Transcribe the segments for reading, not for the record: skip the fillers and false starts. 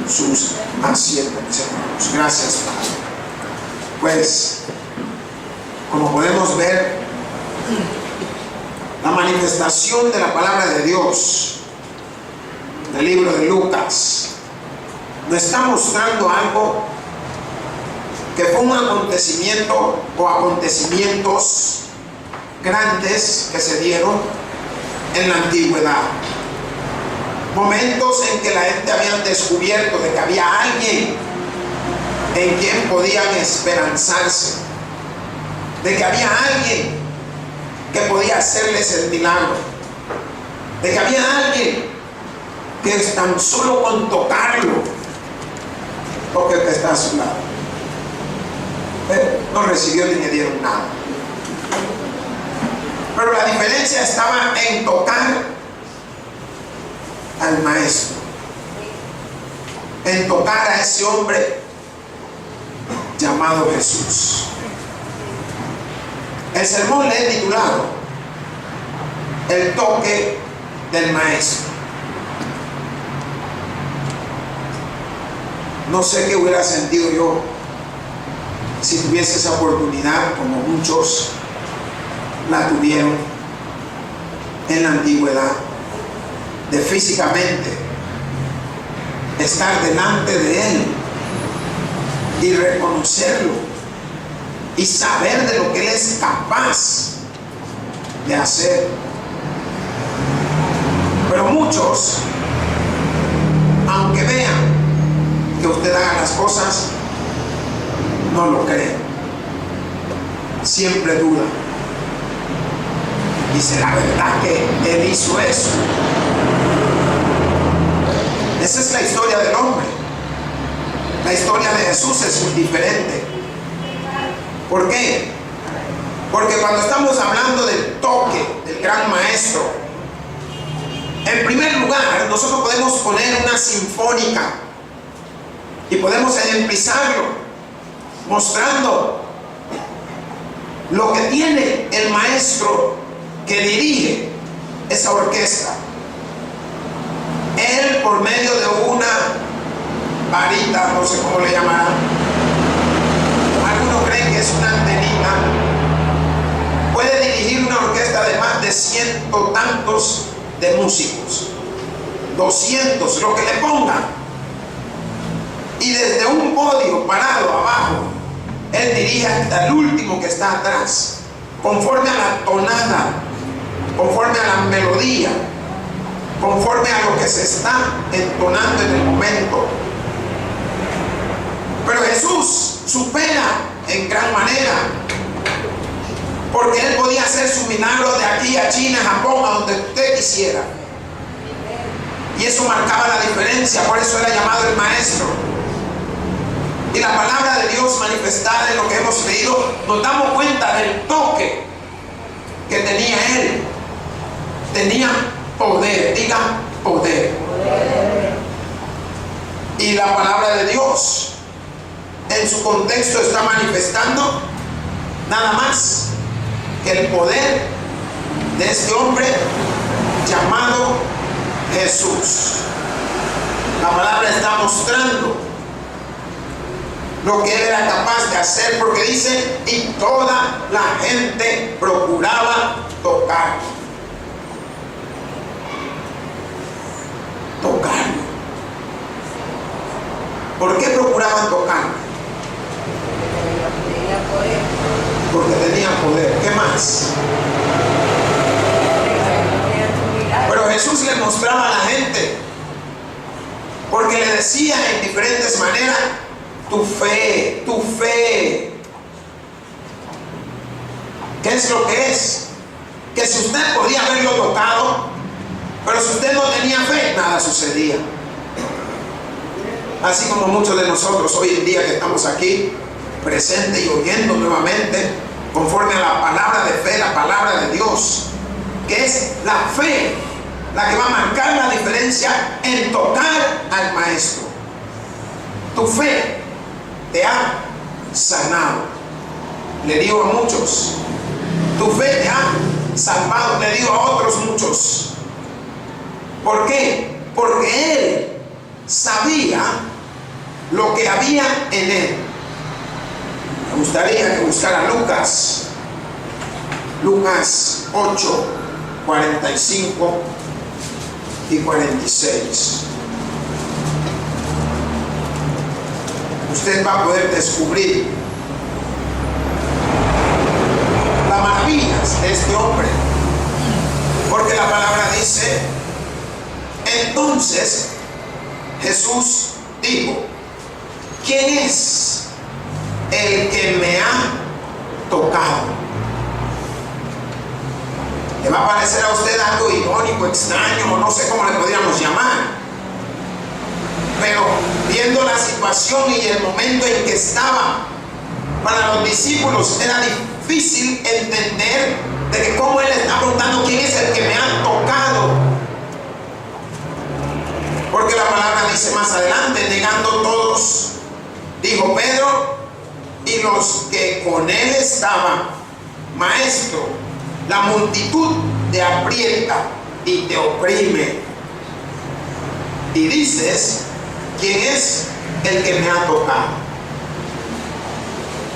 sus asientos, mis hermanos. Gracias, Padre. Pues, como podemos ver, la manifestación de la palabra de Dios del libro de Lucas nos está mostrando algo que fue un acontecimiento o acontecimientos grandes que se dieron en la antigüedad. Momentos en que la gente había descubierto de que había alguien en quien podían esperanzarse, de que había alguien que podía hacerles el milagro, de que había alguien que tan solo con tocarlo, toque el que está a su lado, no recibió ni le dieron nada. Pero la diferencia estaba en tocar al Maestro, en tocar a ese hombre llamado Jesús. El sermón le he titulado El toque del Maestro. No sé qué hubiera sentido yo si tuviese esa oportunidad, como muchos la tuvieron en la antigüedad, de físicamente estar delante de Él y reconocerlo y saber de lo que Él es capaz de hacer. Pero muchos, aunque vean que usted haga las cosas, no lo creen, siempre dudan. Dice, la verdad que Él hizo eso. Esa es la historia del hombre. La historia de Jesús es muy diferente. ¿Por qué? Porque cuando estamos hablando del toque del gran Maestro, en primer lugar, nosotros podemos poner una sinfónica y podemos ejemplizarlo mostrando lo que tiene el Maestro que dirige esa orquesta. Él, por medio de una varita, no sé cómo le llamarán, algunos creen que es una antenita, puede dirigir una orquesta de más de 100 tantos de músicos, 200, lo que le pongan, y desde un podio parado abajo, Él dirige hasta el último que está atrás, conforme a la tonada, conforme a la melodía, conforme a lo que se está entonando en el momento. Pero Jesús supera en gran manera, porque Él podía hacer su milagro de aquí a China, Japón, a donde usted quisiera, y eso marcaba la diferencia. Por eso era llamado el Maestro. Y la palabra de Dios manifestada en lo que hemos leído, nos damos cuenta del toque que tenía Él. Tenía poder, diga poder. Y la palabra de Dios en su contexto está manifestando nada más que el poder de este hombre llamado Jesús. La palabra está mostrando lo que Él era capaz de hacer, porque dice, y toda la gente procuraba tocarlo. Tocarlo. ¿Por qué procuraban tocarlo? Porque tenía poder. ¿Qué más? Pero Jesús le mostraba a la gente, porque le decía en diferentes maneras, tu fe, tu fe. ¿Qué es lo que es? Que si usted podía haberlo tocado, pero si usted no tenía fe, nada sucedía. Así como muchos de nosotros hoy en día que estamos aquí presentes y oyendo nuevamente conforme a la palabra de fe, la palabra de Dios, que es la fe la que va a marcar la diferencia en tocar al Maestro. Tu fe te ha sanado. Le digo a muchos, tu fe te ha salvado. Le digo a otros muchos. ¿Por qué? Porque Él sabía lo que había en él. Me gustaría que buscara Lucas 8, 45 y 46. Usted va a poder descubrir las maravillas de este hombre, porque la palabra dice: entonces Jesús dijo, ¿quién es el que me ha tocado? Le va a parecer a usted algo irónico, extraño, o no sé cómo le podríamos llamar, pero viendo la situación y el momento en que estaba, para los discípulos era difícil entender de que cómo él está preguntando quién es el que me ha tocado, porque la palabra dice más adelante: negando todos, dijo Pedro y los que con él estaban, maestro, la multitud te aprieta y te oprime, y dices, ¿quién es el que me ha tocado?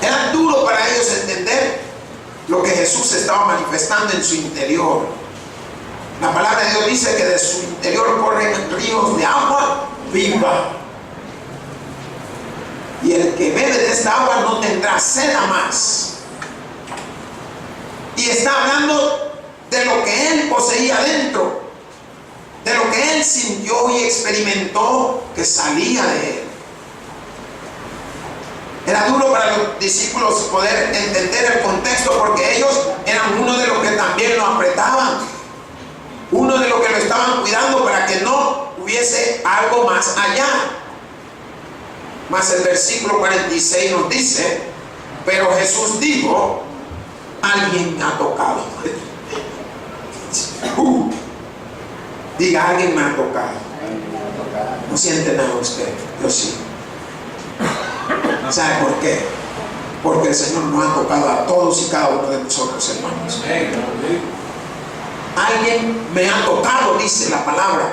Era duro para ellos entender lo que Jesús estaba manifestando en su interior. La palabra de Dios dice que de su interior corren ríos de agua viva, y el que bebe de esta agua no tendrá sed más. Y está hablando de lo que él poseía dentro, de lo que él sintió y experimentó que salía de él. Era duro para los discípulos poder entender el contexto, porque ellos eran uno de los que también lo apretaban, uno de los que lo estaban cuidando para que no hubiese algo más allá. Mas el versículo 46 nos dice: pero Jesús dijo, alguien me ha tocado. Diga, alguien me ha tocado. No siente nada usted, yo sí. ¿Sabe por qué? Porque el Señor nos ha tocado a todos y cada uno de nosotros, hermanos. Alguien me ha tocado, dice la palabra.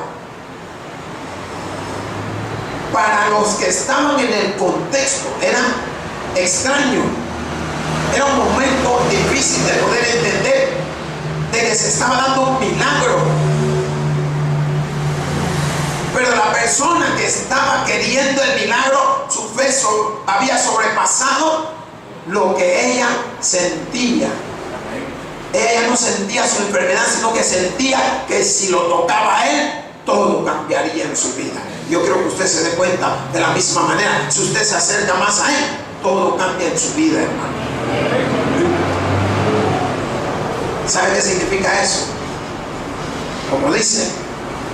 Para los que estaban en el contexto era extraño, era un momento difícil de poder entender de que se estaba dando un milagro, pero la persona que estaba queriendo el milagro, su fe había sobrepasado lo que ella sentía. Ella no sentía su enfermedad, sino que sentía que si lo tocaba a él, todo cambiaría en su vida. Yo creo que usted se dé cuenta de la misma manera. Si usted se acerca más a él, todo cambia en su vida, hermano. ¿Sabe qué significa eso? Como dice,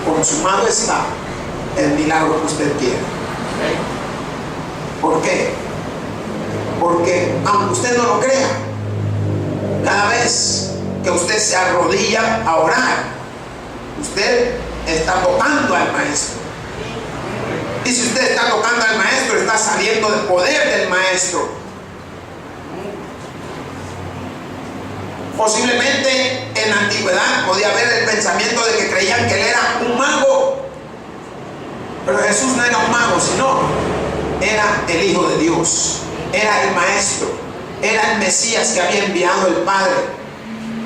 consumado está el milagro que usted quiere. ¿Por qué? Porque aunque usted no lo crea, cada vez que usted se arrodilla a orar, usted está tocando al Maestro. Y si usted está tocando al Maestro, está saliendo del poder del Maestro. Posiblemente en la antigüedad podía haber el pensamiento de que creían que él era un mago, pero Jesús no era un mago, sino era el Hijo de Dios, era el Maestro, era el Mesías que había enviado el Padre,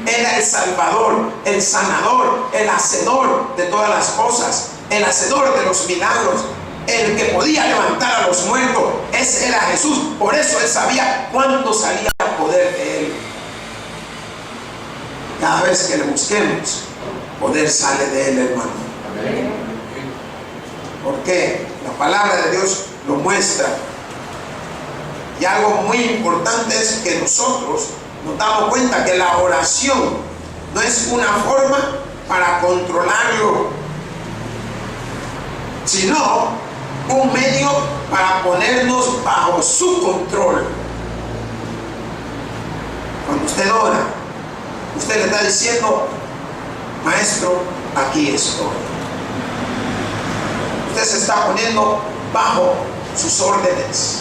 era el Salvador, el sanador, el hacedor de todas las cosas, el hacedor de los milagros, el que podía levantar a los muertos. Ese era Jesús. Por eso él sabía cuándo salía el poder de él. Cada vez que le busquemos, poder sale de él, hermano. Porque la palabra de Dios lo muestra. Y algo muy importante es que nosotros nos damos cuenta que la oración no es una forma para controlarlo, sino un medio para ponernos bajo su control. Cuando usted ora, usted le está diciendo: Maestro, aquí estoy. Usted se está poniendo bajo sus órdenes.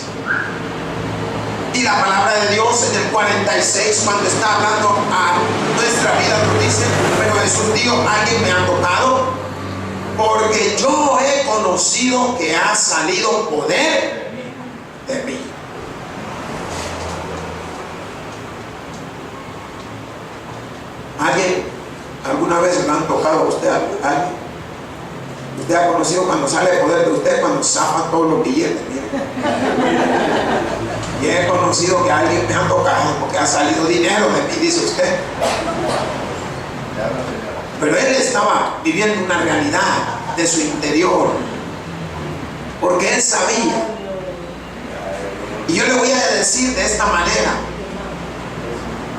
Y la palabra de Dios en el 46, cuando está hablando a nuestra vida, nos dice: pero Jesús dijo, alguien me ha tocado, porque yo he conocido que ha salido poder de mí. ¿Alguien alguna vez le han tocado a usted a alguien? Usted ha conocido cuando sale el poder de usted, cuando zafa todos los billetes. Y he conocido que alguien me ha tocado porque ha salido dinero de mí, dice usted. Pero él estaba viviendo una realidad de su interior, porque él sabía. Y yo le voy a decir de esta manera: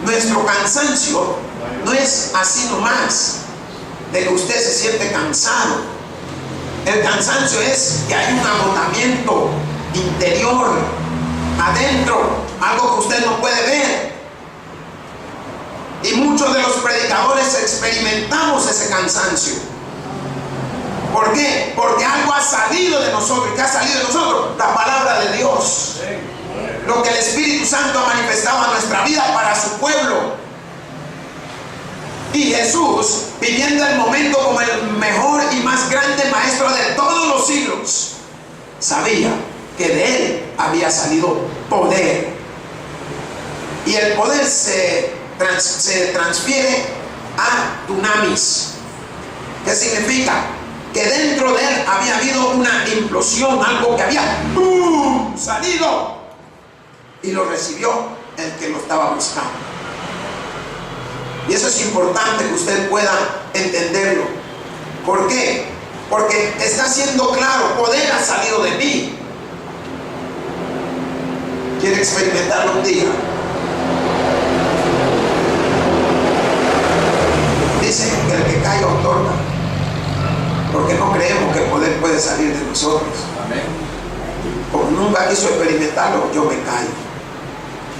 nuestro cansancio no es así nomás, de que usted se siente cansado. El cansancio es que hay un agotamiento interior, adentro, algo que usted no puede ver. Y muchos de los predicadores experimentamos ese cansancio. ¿Por qué? Porque algo ha salido de nosotros. ¿Y qué ha salido de nosotros? La palabra de Dios. Lo que el Espíritu Santo ha manifestado en nuestra vida para su pueblo. Y Jesús, viviendo el momento como el mejor y más grande maestro de todos los siglos, sabía que de él había salido poder. Y el poder se transfiere a dunamis. ¿Qué significa? Que dentro de él había habido una implosión, algo que había ¡boom! Salido, y lo recibió el que lo estaba buscando. Y eso es importante que usted pueda entenderlo. ¿Por qué? Porque está siendo claro: poder ha salido de mí. ¿Quiere experimentarlo un día? Dicen que el que calla otorga, porque no creemos que el poder puede salir de nosotros. Amén. Como nunca quiso experimentarlo, yo me callo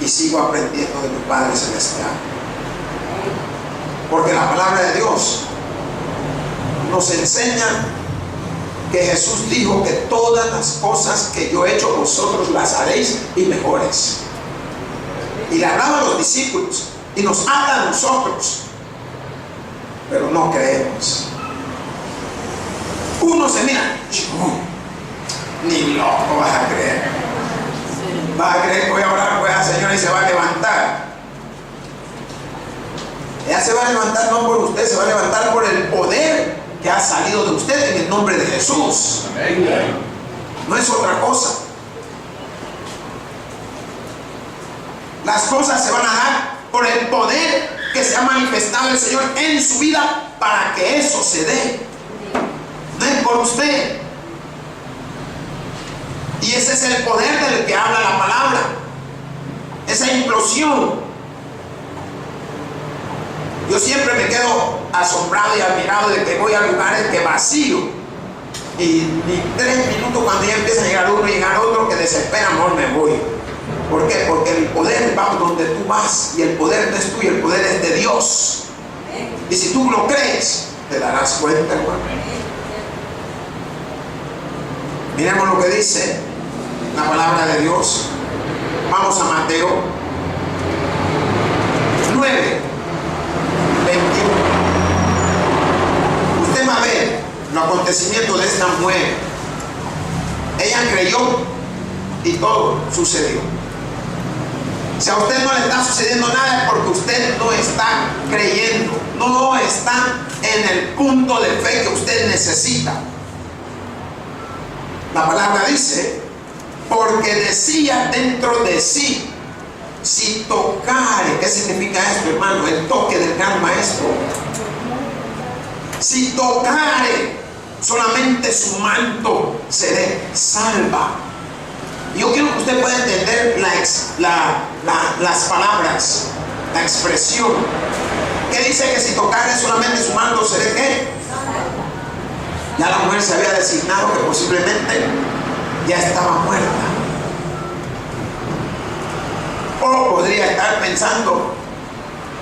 y sigo aprendiendo de mi Padre Celestial. Porque la palabra de Dios nos enseña que Jesús dijo que todas las cosas que yo he hecho vosotros las haréis y mejores. Y le hablaba a los discípulos y nos habla a nosotros, pero no creemos. Uno se mira, ni loco vas a creer. Vas a creer que voy a orar por esa señora y se va a levantar. Ella se va a levantar no por usted, se va a levantar por el poder que ha salido de usted en el nombre de Jesús. Amén. No es otra cosa. Las cosas se van a dar por el poder que se ha manifestado el Señor en su vida para que eso se dé. No es por usted. Y ese es el poder del que habla la palabra. Esa implosión. Yo siempre me quedo asombrado y admirado de que voy a lugares que vacío. Y 3 minutos cuando ya empieza a llegar uno y llegar otro que desespera, mejor me voy. ¿Por qué? Porque el poder va donde tú vas. Y el poder no es tuyo, el poder es de Dios. Y si tú lo crees, te darás cuenta, hermano. Miremos lo que dice la palabra de Dios. Vamos a Mateo 9, 21. Usted va a ver los acontecimientos de esta mujer. Ella creyó y todo sucedió. Si a usted no le está sucediendo nada es porque usted no está creyendo, no está en el punto de fe que usted necesita. La palabra dice: porque decía dentro de sí, si tocare. ¿Qué significa esto, hermano? El toque del gran maestro. Si tocare solamente su manto, seré salva. Yo quiero que usted pueda entender las palabras, la expresión. ¿Qué dice? Que si tocare solamente su manto, seré ¿qué? Ya la mujer se había designado que posiblemente ya estaba muerta. O podría estar pensando: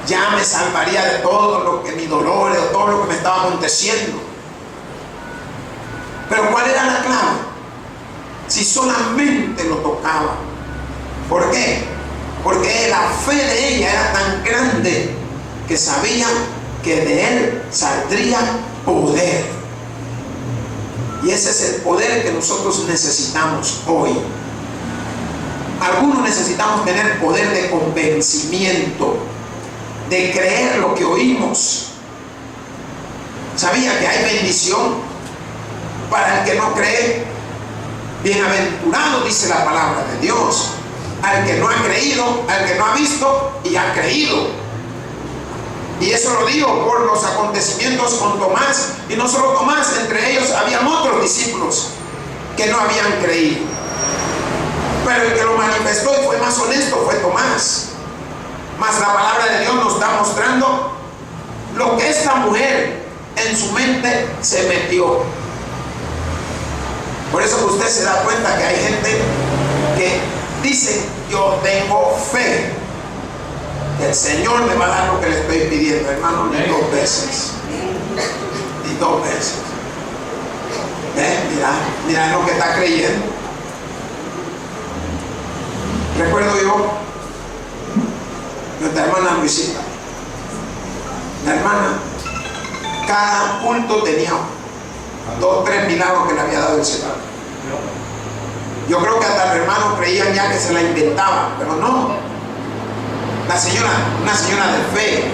ya me salvaría de todo lo que mi dolor, de todo lo que me estaba aconteciendo. Pero ¿cuál era la clave? Si solamente lo tocaba. ¿Por qué? Porque la fe de ella era tan grande que sabía que de él saldría poder. Y ese es el poder que nosotros necesitamos hoy. Algunos necesitamos tener poder de convencimiento, de creer lo que oímos. ¿Sabía que hay bendición para el que no cree? Bienaventurado, dice la palabra de Dios, al que no ha creído, al que no ha visto y ha creído. Y eso lo digo por los acontecimientos con Tomás, y no solo Tomás, entre ellos habían otros discípulos que no habían creído, pero el que lo manifestó y fue más honesto fue Tomás. Mas la palabra de Dios nos está mostrando lo que esta mujer en su mente se metió. Por eso que usted se da cuenta que hay gente que dice: yo tengo fe, que el Señor me va a dar lo que le estoy pidiendo. Hermano, ni 2 veces, ni 2 veces. Mira lo que está creyendo. Recuerdo yo, nuestra hermana Luisita, la hermana, cada culto tenía 2 o 3 milagros que le había dado el Señor. Yo creo que hasta los hermanos creían ya que se la inventaban, pero no. La señora, una señora de fe,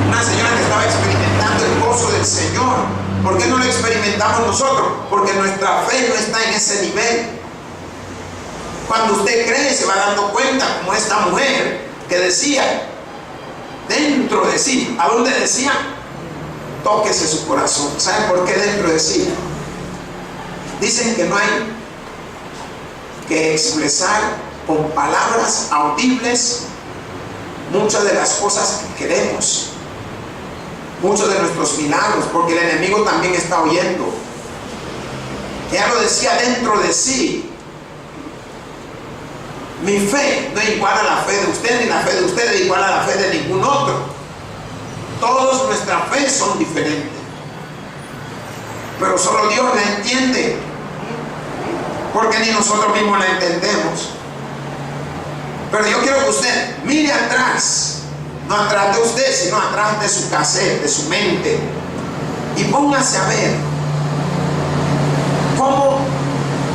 una señora que estaba experimentando el gozo del Señor. ¿Por qué no lo experimentamos nosotros? Porque nuestra fe no está en ese nivel. Cuando usted cree, se va dando cuenta, como esta mujer que decía dentro de sí. ¿A dónde decía? Tóquese su corazón. ¿Saben por qué dentro de sí? Dicen que no hay que expresar con palabras audibles muchas de las cosas que queremos, muchos de nuestros milagros, porque el enemigo también está oyendo. Ella lo decía dentro de sí. Mi fe no es igual a la fe de usted, ni la fe de usted es igual a la fe de ningún otro. Todos nuestra fe son diferentes, pero solo Dios la entiende, porque ni nosotros mismos la entendemos. Pero yo quiero que usted mire atrás, no atrás de usted, sino atrás de su cassette, de su mente, y póngase a ver cómo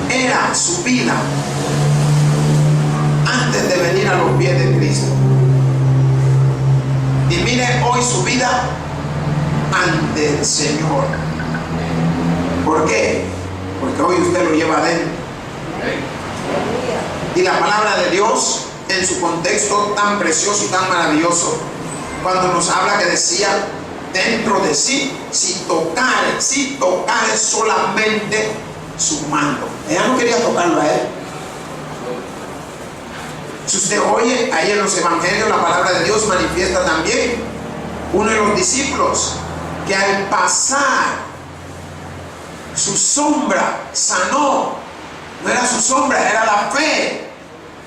era su vida antes de venir a los pies de Cristo. Y mire hoy su vida ante el Señor. ¿Por qué? Porque hoy usted lo lleva adentro. Y la palabra de Dios, en su contexto tan precioso y tan maravilloso, cuando nos habla que decía dentro de sí, si tocare solamente su mano. Ella no quería tocarlo a él. Si usted oye ahí en los evangelios, la palabra de Dios manifiesta también uno de los discípulos que al pasar su sombra sanó. No era su sombra, era la fe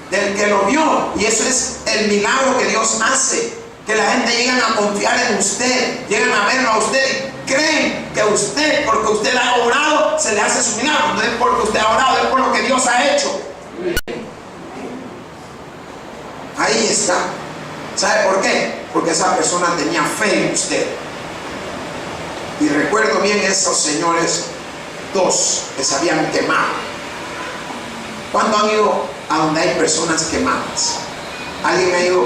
del que lo vio. Y eso es el milagro que Dios hace, que la gente llega a confiar en usted, llegan a verlo a usted y creen que usted, porque usted ha orado, se le hace su milagro. No es porque usted ha orado, es por lo que Dios ha hecho. Ahí está. ¿Sabe por qué? Porque esa persona tenía fe en usted. Y recuerdo bien esos señores, 2 que se habían quemado. ¿Cuándo han ido a donde hay personas quemadas? ¿Alguien ha ido?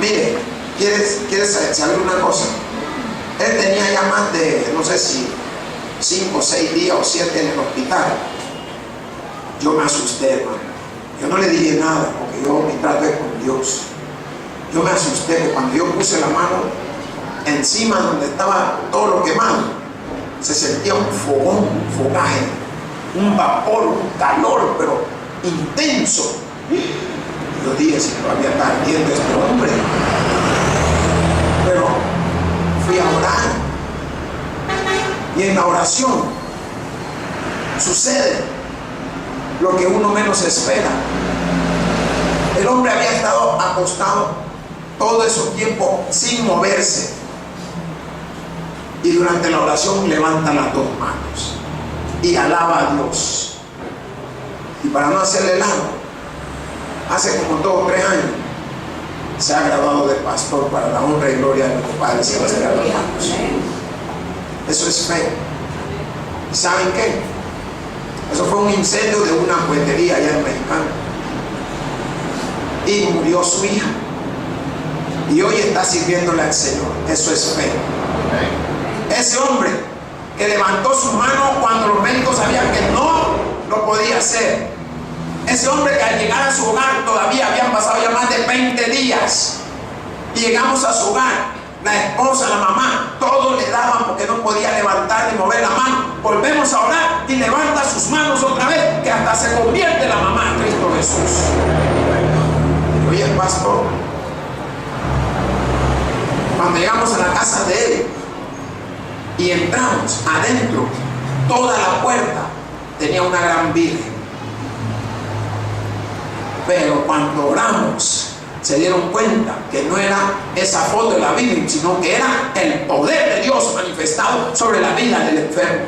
Mire, ¿quieres saber una cosa? Él tenía ya más de, no sé si 5 o 6 días o 7 en el hospital. Yo me asusté, hermano. Yo no le dije nada, porque yo me traté con Dios. Yo me asusté, que cuando yo puse la mano encima donde estaba todo lo quemado, se sentía un fogón, un fogaje, un vapor, un calor, pero intenso. Yo dije, si todavía está ardiendo este hombre. Pero fui a orar, y en la oración sucede lo que uno menos espera. El hombre había estado acostado todo ese tiempo sin moverse, y durante la oración levanta las 2 manos y alaba a Dios. Y para no hacerle largo, hace como 2 o 3 años se ha graduado de pastor para la honra y gloria de nuestro Padre Celestial, hermanos. Eso es fe. ¿Y saben qué? Eso fue un incendio de una juguetería allá en Mexicano. y murió su hija. Y hoy está sirviéndole al Señor. Eso es fe. Ese hombre que levantó su mano cuando los médicos sabían que no lo podía hacer. Ese hombre que al llegar a su hogar todavía habían pasado ya más de 20 días. Y llegamos a su hogar, la esposa, la mamá, todos le daban porque no podía levantar ni mover la mano. Volvemos a orar y levanta sus manos otra vez, que hasta se convierte la mamá en Cristo Jesús. Oye, pastor, cuando llegamos a la casa de él y entramos adentro, toda la puerta tenía una gran virgen. Pero cuando oramos, se dieron cuenta que no era esa foto de la Virgen, sino que era el poder de Dios manifestado sobre la vida del enfermo.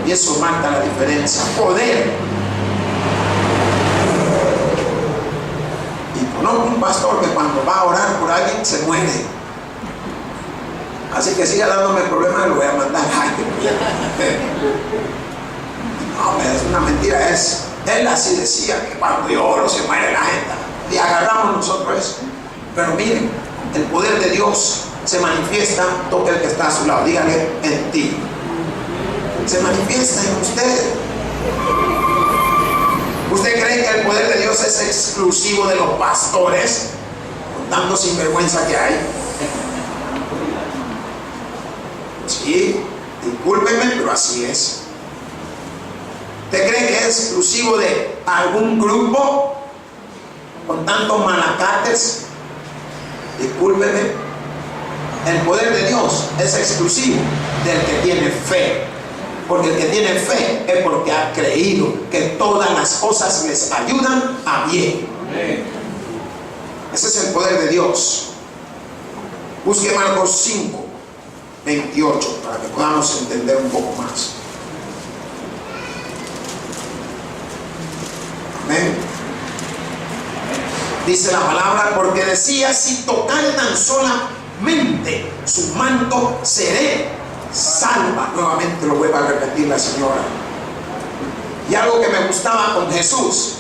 Y eso marca la diferencia. Poder. Y conozco un pastor que cuando va a orar por alguien se muere. Así que siga dándome problemas, lo voy a mandar. No, es una mentira. Él así decía que cuando yo oro se muere la gente. Y agarramos nosotros eso. Pero miren, el poder de Dios se manifiesta. Toque el que está a su lado, dígale: en ti. Se manifiesta en usted. ¿Usted cree que el poder de Dios es exclusivo de los pastores? Con tanto sinvergüenza que hay. Sí, discúlpeme, pero así es. ¿Usted cree que es exclusivo de algún grupo con tantos malacates? Discúlpeme. El poder de Dios es exclusivo del que tiene fe. Porque el que tiene fe es porque ha creído que todas las cosas les ayudan a bien. Ese es el poder de Dios. Busque Marcos 5, 28 para que podamos entender un poco más. Amén. Dice la palabra: porque decía, si tocare tan solamente su manto, seré salva. Nuevamente lo vuelvo a repetir la señora. Y algo que me gustaba con Jesús,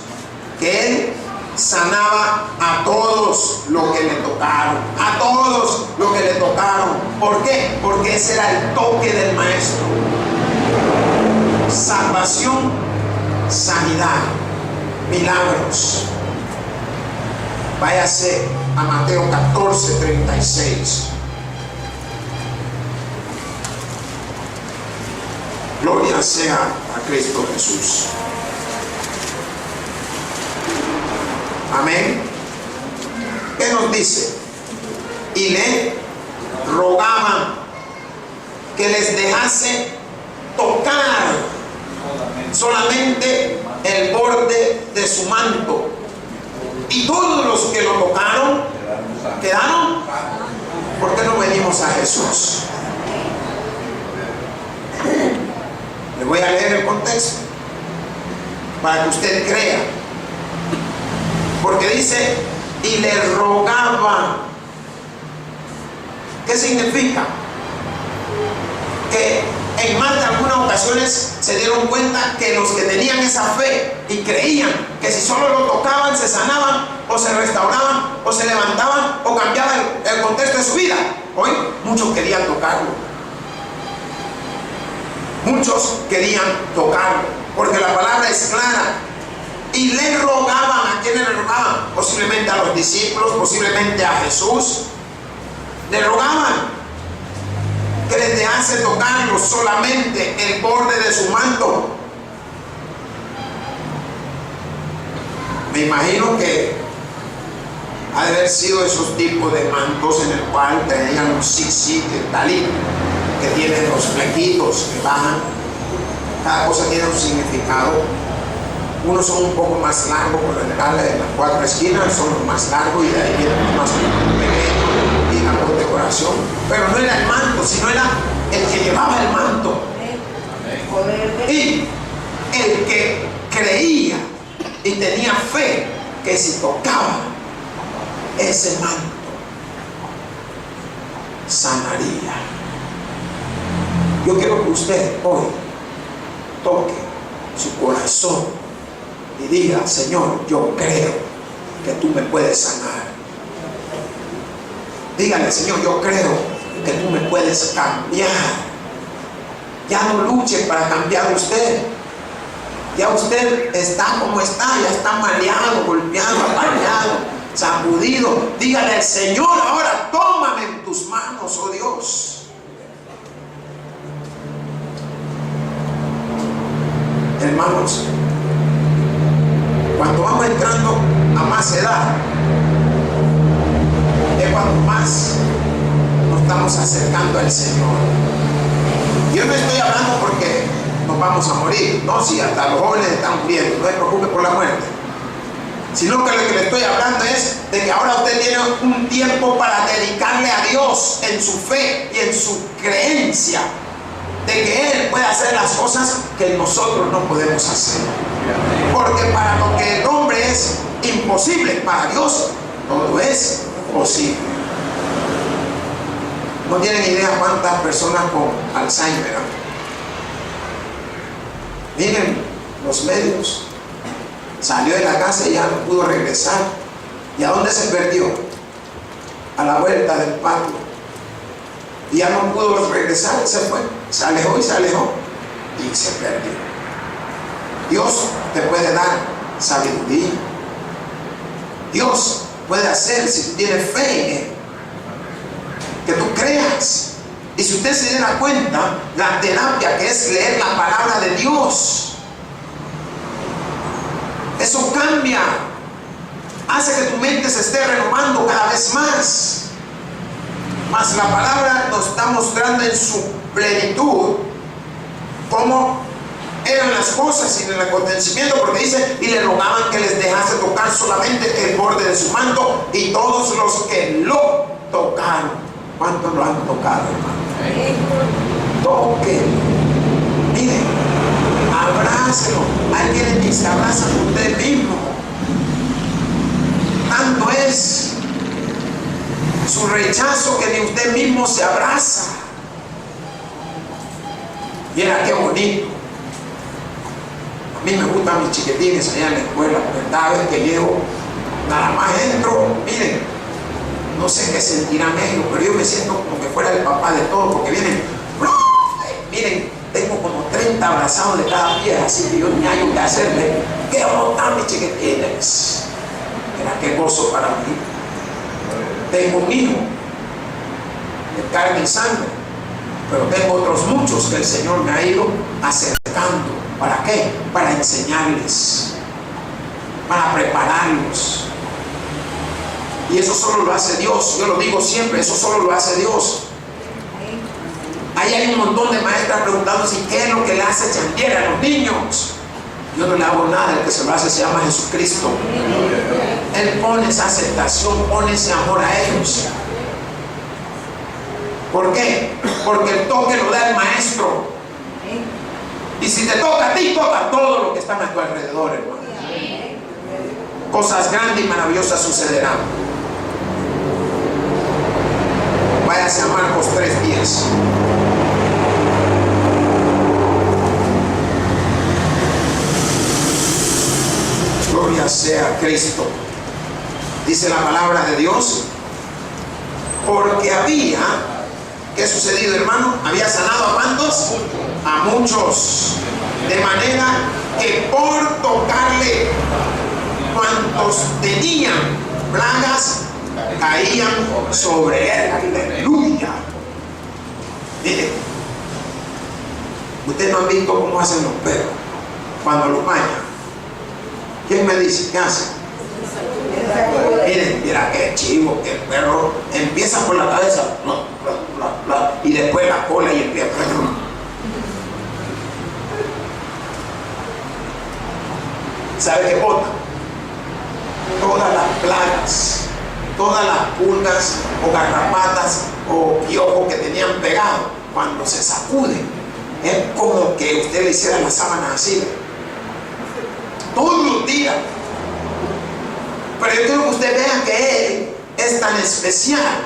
que él sanaba a todos los que le tocaron. A todos los que le tocaron. ¿Por qué? Porque ese era el toque del maestro. Salvación, sanidad, milagros. Váyase a Mateo 14, 36. Gloria sea a Cristo Jesús. Amén. ¿Qué nos dice? Y le rogaban que les dejase tocar solamente el borde de su manto. Y todos los que lo tocaron quedaron. ¿Por qué no venimos a Jesús? Le voy a leer el contexto para que usted crea. Porque dice: y le rogaban. ¿Qué significa? Que en más de algunas ocasiones se dieron cuenta que los que tenían esa fe y creían que si solo lo tocaban se sanaban, o se restauraban, o se levantaban, o cambiaba el contexto de su vida. Hoy muchos querían tocarlo. Muchos querían tocarlo, porque la palabra es clara. Y le rogaban. ¿A quiénes le rogaban? Posiblemente a los discípulos, posiblemente a Jesús. Le rogaban que les dejase tocarlo solamente el borde de su manto. Me imagino que ha de haber sido esos tipos de mantos en el cual tenían un zig-zig, el talit, que tienen los flequitos que bajan. Cada cosa tiene un significado. Unos son un poco más largos, por lo general en las cuatro esquinas son los más largos, y de ahí vienen los más pequeños y la condecoración. Pero no era el manto, sino era el que llevaba el manto. Y el que creía y tenía fe que si tocaba ese manto, sanaría. Yo quiero que usted hoy toque su corazón y diga: Señor, yo creo que tú me puedes sanar. Dígale: Señor, yo creo que tú me puedes cambiar. Ya no luche para cambiar usted. Ya usted está como está, ya está mareado, golpeado, apaleado, sacudido. Dígale al Señor: ahora tómame en tus manos, oh Dios. Hermanos, cuando vamos entrando a más edad, es cuando más nos estamos acercando al Señor. Yo no estoy hablando porque nos vamos a morir, no, si hasta los jóvenes están muriendo, no se preocupe por la muerte, sino que lo que le estoy hablando es de que ahora usted tiene un tiempo para dedicarle a Dios en su fe y en su creencia de que Él puede hacer las cosas que nosotros no podemos hacer. Porque para lo que el hombre es imposible, para Dios todo es posible. No tienen idea cuántas personas con Alzheimer. Miren los medios. Salió de la casa y ya no pudo regresar. ¿Y a dónde se perdió? A la vuelta del patio. Y ya no pudo regresar, se fue. Se alejó y se alejó y se perdió. Dios te puede dar sabiduría. Dios puede hacer, si tú tienes fe en Él, que tú creas. Y si usted se diera cuenta, la terapia que es leer la palabra de Dios, eso cambia, hace que tu mente se esté renovando cada vez más. Mas la palabra nos está mostrando en su plenitud cómo eran las cosas y en el acontecimiento, porque dice: y le rogaban que les dejase tocar solamente el borde de su manto, y todos los que lo tocaron. ¿Cuántos lo han tocado, hermano? Toque. Miren, abrácelo. Hay quienes ni se abrazan a usted mismo. Tanto es su rechazo que ni usted mismo se abraza. Mira qué bonito. A mí me gustan mis chiquitines allá en la escuela, porque cada vez que llego, nada más entro, miren, no sé qué sentirán ellos, pero yo me siento como que fuera el papá de todos, porque vienen, miren, tengo como 30 abrazados de cada pie, así que yo ni hay que hacerle. ¿Qué están mis chiquitines? Mira qué gozo para mí. Tengo un hijo de carne y sangre, pero tengo otros muchos que el Señor me ha ido acercando. ¿Para qué? Para enseñarles, para prepararlos. Y eso solo lo hace Dios. Yo lo digo siempre, eso solo lo hace Dios. Ahí hay un montón de maestras preguntando si qué es lo que le hace changuera a los niños. Yo no le hago nada, el que se lo hace se llama Jesucristo. Él pone esa aceptación, pone ese amor a ellos. ¿Por qué? Porque el toque lo da el maestro. Y si te toca a ti, toca a todos los que están a tu alrededor, hermano. Cosas grandes y maravillosas sucederán. Váyase a Marcos 3:10. Gloria sea Cristo. Dice la palabra de Dios: porque había, ¿qué ha sucedido, hermano? Había sanado a cuántos? A muchos. De manera que por tocarle, cuantos tenían plagas caían sobre él. Aleluya. Miren, ustedes no han visto cómo hacen los perros cuando los bañan. ¿Quién me dice qué hace? Miren, mira qué chivo, que el perro empieza por la cabeza, y después la cola y el pie. ¿Sabe qué bota? Todas las plagas, todas las pulgas o garrapatas o piojos que tenían pegado, cuando se sacuden, es como que usted le hiciera la sábana así. Todos los días. Pero yo quiero que usted vea que Él es tan especial,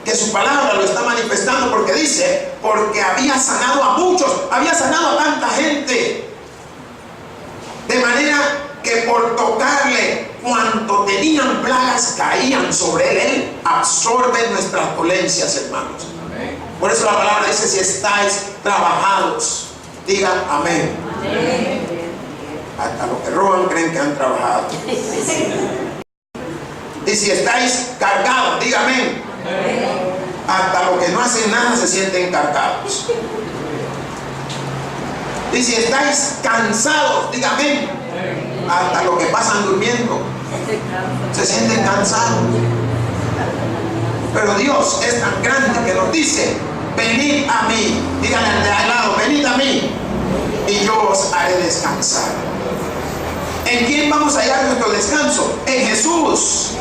que su palabra lo está manifestando, porque dice: porque había sanado a muchos, había sanado a tanta gente, de manera que por tocarle cuando tenían plagas caían sobre él absorbe nuestras dolencias, hermanos. Por eso la palabra dice: si estáis trabajados, digan amén. Hasta los que roban creen que han trabajado. Y si estáis cargados, digan amén. Hasta los que no hacen nada se sienten cargados. Y si estáis cansados, digan amén. Hasta los que pasan durmiendo se sienten cansados. Pero Dios es tan grande que nos dice: venid a mí. Díganle al de al lado: venid a mí y yo os haré descansar. ¿En quién vamos a hallar nuestro descanso? En Jesús.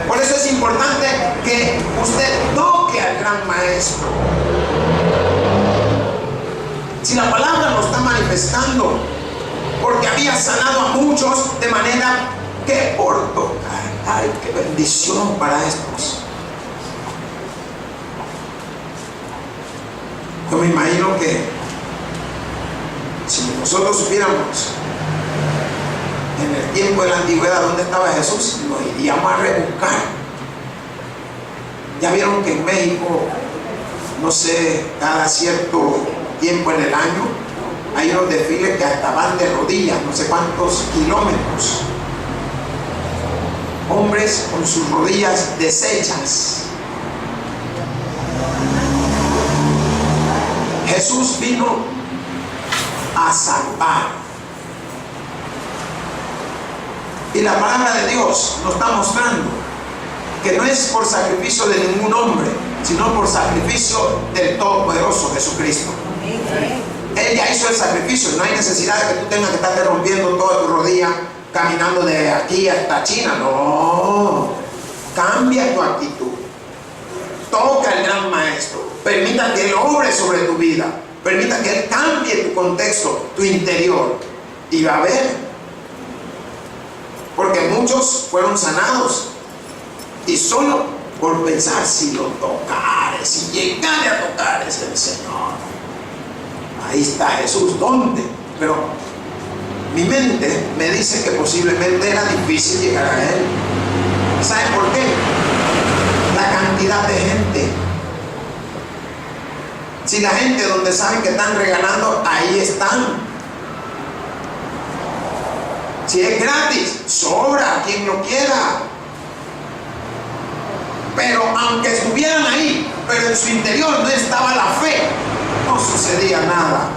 Por eso es importante que usted toque al gran maestro. Si la palabra lo está manifestando, porque había sanado a muchos de manera que por tocar. Ay, qué bendición para estos. Yo me imagino que si nosotros supiéramos en el tiempo de la antigüedad dónde estaba Jesús, nos iríamos a rebuscar. Ya vieron que en México, no sé, cada cierto tiempo en el año hay unos desfiles que hasta van de rodillas, no sé cuántos kilómetros. Hombres con sus rodillas deshechas. Jesús vino a salvar. Y la palabra de Dios nos está mostrando que no es por sacrificio de ningún hombre, sino por sacrificio del Todopoderoso Jesucristo. Él ya hizo el sacrificio. No hay necesidad de que tú tengas que estarte rompiendo toda tu rodilla caminando de aquí hasta China. No, cambia tu actitud. Toca al gran maestro. Permita que Él obre sobre tu vida. Permita que Él cambie tu contexto, tu interior. Y va a ver. Porque muchos fueron sanados. Y solo por pensar: si lo tocares, si llegare a tocar es el Señor. Ahí está Jesús. ¿Dónde? Pero mi mente me dice que posiblemente era difícil llegar a Él. ¿Saben por qué? La cantidad de gente. Si la gente donde saben que están regalando, ahí están. Si es gratis, sobra quien lo quiera. Pero aunque estuvieran ahí, pero en su interior no estaba la fe, no sucedía nada.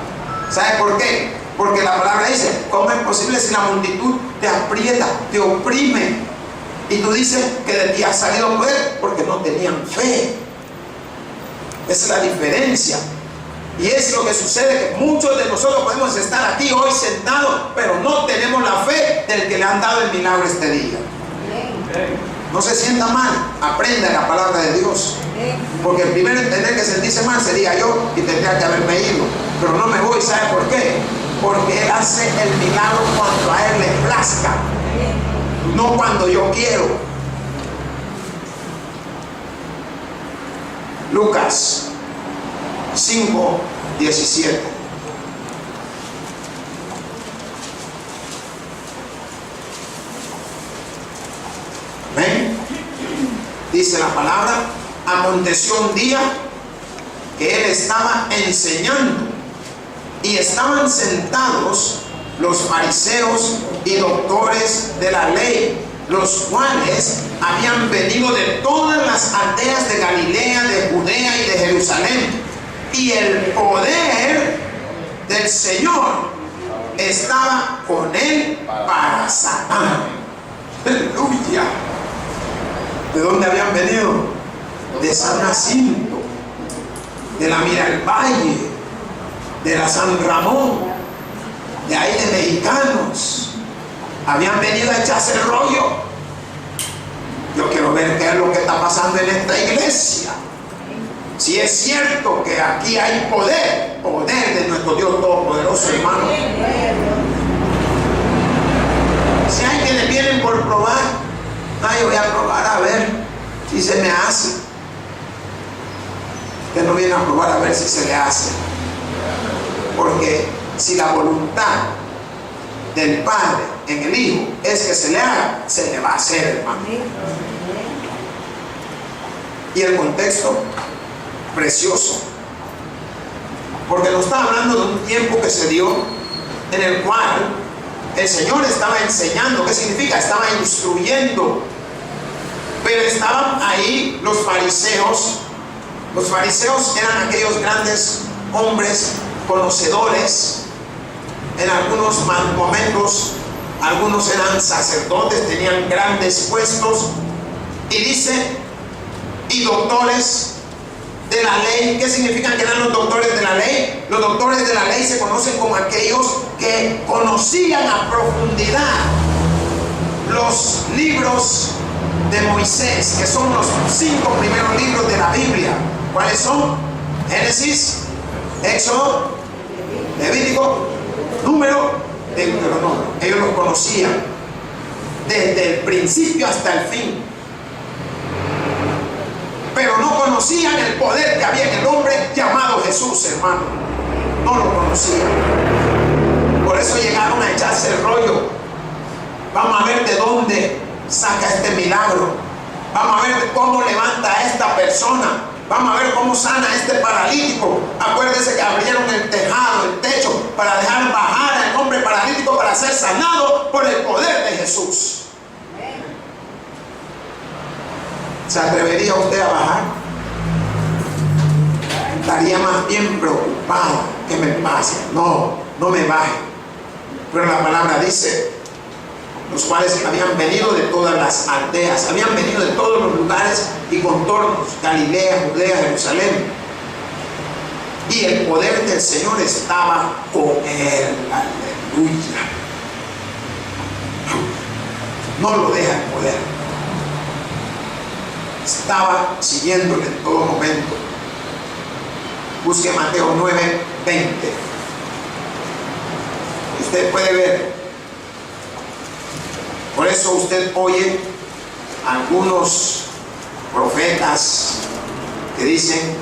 ¿Sabe por qué? Porque la palabra dice: ¿cómo es posible si la multitud te aprieta, te oprime? Y tú dices que de ti ha salido poder, porque no tenían fe. Esa es la diferencia. Y es lo que sucede, que muchos de nosotros podemos estar aquí hoy sentados, pero no tenemos la fe del que le han dado el milagro este día. No se sienta mal, aprenda la palabra de Dios. Porque el primero en tener que sentirse mal sería yo, y tendría que haberme ido. Pero no me voy. ¿Sabe por qué? Porque Él hace el milagro cuando a Él le plazca, no cuando yo quiero. Lucas 5:17. ¿Ven? Dice la palabra: aconteció un día que Él estaba enseñando y estaban sentados los fariseos y doctores de la ley, los cuales habían venido de todas las aldeas de Galilea, de Judea y de Jerusalén, y el poder del Señor estaba con Él para sanar. ¡Aleluya! ¿De dónde habían venido? De San Jacinto, de la Miralvalle, de la San Ramón, de ahí de mexicanos. Habían venido a echarse el rollo. Yo quiero ver qué es lo que está pasando en esta iglesia. Si es cierto que aquí hay poder, poder de nuestro Dios Todopoderoso, hermano. Si hay quienes vienen por probar, yo voy a probar a ver si se me hace. Que no viene a probar a ver si se le hace. Porque si la voluntad del Padre en el Hijo es que se le haga, se le va a hacer, hermano. Y el contexto, precioso. Porque nos está hablando de un tiempo que se dio en el cual el Señor estaba enseñando. ¿Qué significa? Estaba instruyendo. Pero estaban ahí los fariseos. Los fariseos eran aquellos grandes hombres conocedores. En algunos momentos, algunos eran sacerdotes, tenían grandes puestos. Y dice, y doctores de la ley. ¿Qué significan que eran los doctores de la ley? Los doctores de la ley se conocen como aquellos que conocían a profundidad los libros de Moisés, que son los 5 primeros libros de la Biblia. ¿Cuáles son? Génesis, Éxodo, Levítico, Número, Deuteronomio. Ellos los conocían desde el principio hasta el fin. Pero no conocían el poder que había en el hombre llamado Jesús, hermano. No lo conocían. Por eso llegaron a echarse el rollo. Vamos a ver de dónde saca este milagro. Vamos a ver cómo levanta a esta persona. Vamos a ver cómo sana a este paralítico. Acuérdense que abrieron el tejado, el techo, para dejar bajar al hombre paralítico para ser sanado por el poder de Jesús. ¿Se atrevería usted a bajar? Estaría más bien preocupado. ¿Qué me pasa? No, no me baje. Pero la palabra dice, los cuales habían venido de todas las aldeas, habían venido de todos los lugares y contornos, Galilea, Judea, Jerusalén. Y el poder del Señor estaba con él. Aleluya. No lo deja el poder. Estaba siguiéndole en todo momento. Busque Mateo 9:20. Usted puede ver. Por eso usted oye a algunos profetas que dicen,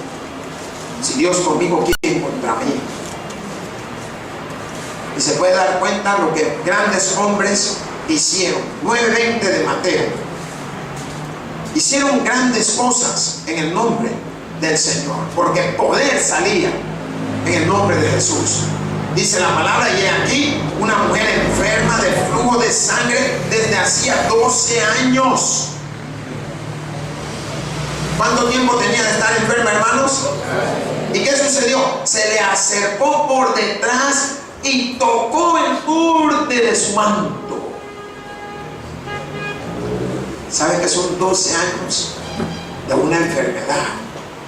si Dios conmigo, ¿quién contra mí? Y se puede dar cuenta lo que grandes hombres hicieron. 9:20 de Mateo. Hicieron grandes cosas en el nombre del Señor, porque poder salía en el nombre de Jesús. Dice la palabra, y aquí una mujer enferma de flujo de sangre desde hacía 12 años. ¿Cuánto tiempo tenía de estar enferma, hermanos? ¿Y qué sucedió? Se le acercó por detrás y tocó el borde de su manto. ¿Sabe que son 12 años de una enfermedad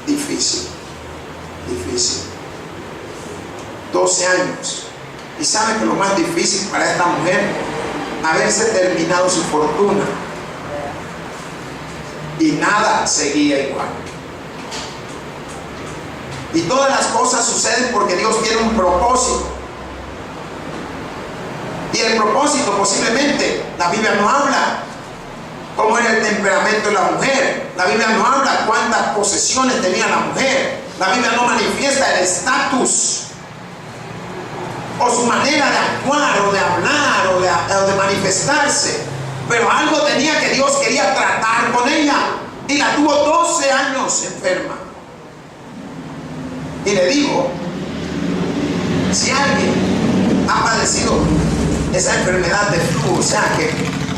difícil? Difícil. 12 años. Y sabe que lo más difícil para esta mujer, haberse terminado su fortuna. Y nada seguía igual. Y todas las cosas suceden porque Dios tiene un propósito. Y el propósito posiblemente, la Biblia no habla cómo era el temperamento de la mujer. La Biblia no habla cuántas posesiones tenía la mujer. La Biblia no manifiesta el estatus o su manera de actuar o de hablar o de manifestarse. Pero algo tenía que Dios quería tratar con ella. Y la tuvo 12 años enferma. Y le digo, si alguien ha padecido esa enfermedad de flujo, o sea que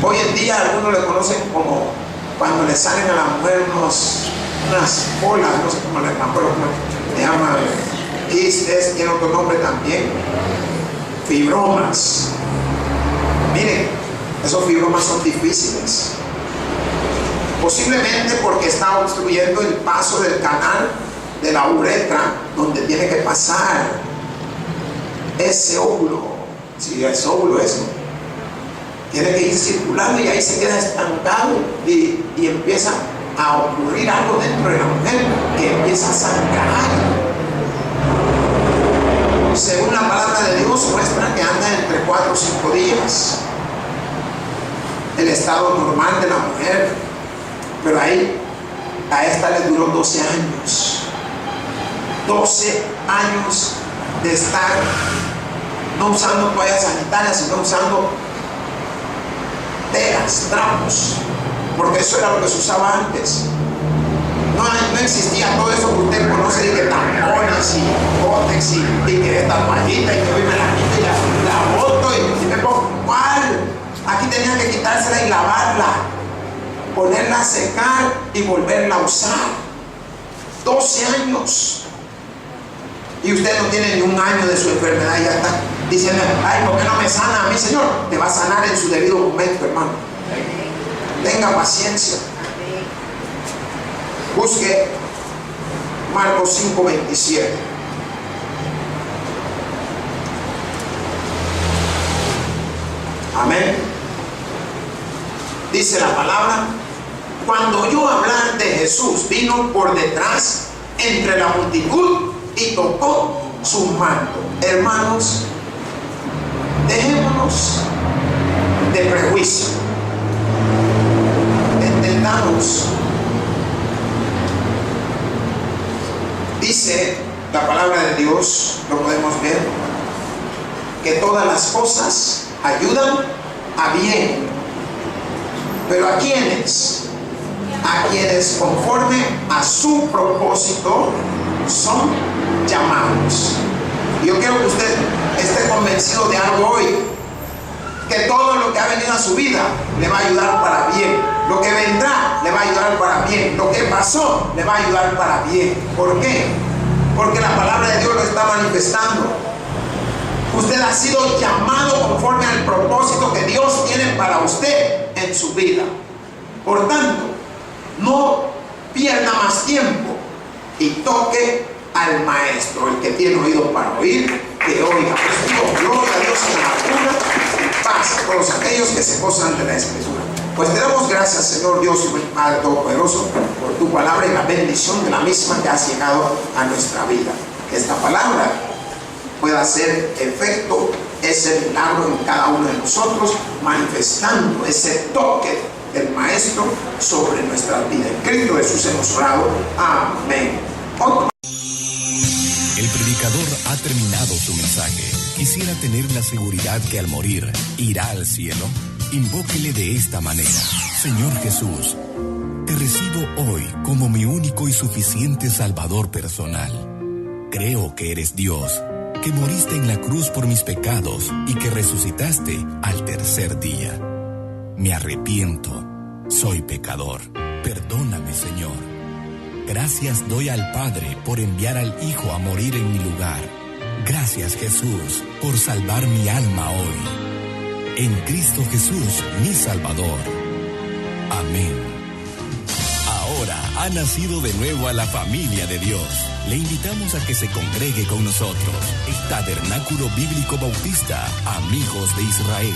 hoy en día algunos le conocen como cuando le salen a la mujer unas bolas, no sé cómo le llaman, quistes, tiene otro nombre también, fibromas. Miren, esos fibromas son difíciles, posiblemente porque está obstruyendo el paso del canal de la uretra donde tiene que pasar ese óvulo. Si es óvulo eso, tiene que ir circulando y ahí se queda estancado y empieza a ocurrir algo dentro de la mujer que empieza a sangrar. Según la palabra de Dios muestra que anda entre 4 o 5 días el estado normal de la mujer, pero ahí a esta le duró 12 años. 12 años de estar no usando toallas sanitarias, sino usando telas, trapos, porque eso era lo que se usaba antes. No existía todo eso que usted conoce, de que tampones y cótex y que esta toallita y que hoy me la quito y la boto y me pongo. ¿Cuál? Aquí tenía que quitársela y lavarla, ponerla a secar y volverla a usar. 12 años. Y usted no tiene ni un año de su enfermedad y ya está diciendo, ay, ¿por qué no me sana a mí, Señor? Te va a sanar en su debido momento, hermano. Tenga paciencia. Busque Marcos 5:27. Amén. Dice la palabra: cuando oyó hablar de Jesús, vino por detrás entre la multitud y tocó su manto. Hermanos, dejémonos de prejuicio. Entendamos. Dice la palabra de Dios, lo podemos ver, que todas las cosas ayudan a bien. ¿Pero a quiénes? A quienes conforme a su propósito son llamados. Yo quiero que usted esté convencido de algo hoy, que todo lo que ha venido a su vida le va a ayudar para bien. Lo que vendrá le va a ayudar para bien. Lo que pasó le va a ayudar para bien. ¿Por qué? Porque la palabra de Dios lo está manifestando. Usted ha sido llamado conforme al propósito que Dios tiene para usted en su vida. Por tanto, no pierda más tiempo y toque al Maestro. El que tiene oído para oír, que oiga. Pues digo, gloria a Dios en la altura y paz a todos aquellos que se gozan de la Escritura. Pues te damos gracias, Señor Dios y Padre Todopoderoso, por tu palabra y la bendición de la misma que has llegado a nuestra vida. Que esta palabra pueda hacer efecto, ese milagro en cada uno de nosotros, manifestando ese toque del Maestro sobre nuestra vida. En Cristo Jesús hemos orado. Amén. El predicador ha terminado su mensaje. Quisiera tener la seguridad que al morir irá al cielo. Invóquele de esta manera: Señor Jesús, te recibo hoy como mi único y suficiente Salvador personal. Creo que eres Dios, que moriste en la cruz por mis pecados y que resucitaste al tercer día. Me arrepiento, soy pecador. Perdóname, Señor. Gracias doy al Padre por enviar al Hijo a morir en mi lugar. Gracias, Jesús, por salvar mi alma hoy. En Cristo Jesús, mi Salvador. Amén. Ahora ha nacido de nuevo a la familia de Dios. Le invitamos a que se congregue con nosotros. El Tabernáculo Bíblico Bautista, Amigos de Israel.